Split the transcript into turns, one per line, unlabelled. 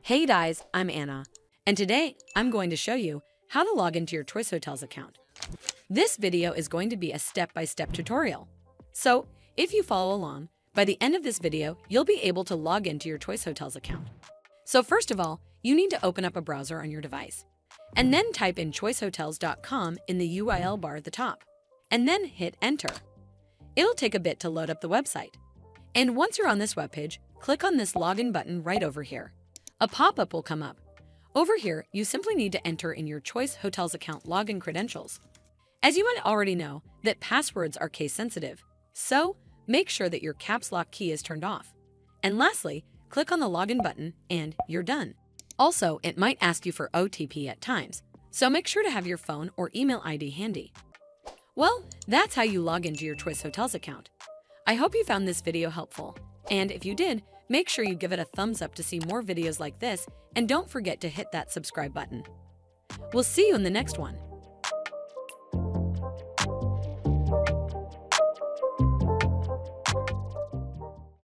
Hey guys, I'm Anna, and today I'm going to show you how to log into your Choice Hotels account. This video is going to be a step-by-step tutorial. So, if you follow along, by the end of this video, you'll be able to log into your Choice Hotels account. So first of all, you need to open up a browser on your device, and then type in choicehotels.com in the URL bar at the top, and then hit enter. It'll take a bit to load up the website. And once you're on this webpage, click on this login button right over here. A pop-up will come up. Over here, you simply need to enter in your Choice Hotels account login credentials. As you might already know, that passwords are case sensitive, so make sure that your caps lock key is turned off. And lastly, click on the login button and you're done. Also, it might ask you for OTP at times, so make sure to have your phone or email ID handy. Well, that's how you log into your Choice Hotels account. I hope you found this video helpful, and if you did, make sure you give it a thumbs up to see more videos like this, and don't forget to hit that subscribe button. We'll see you in the next one.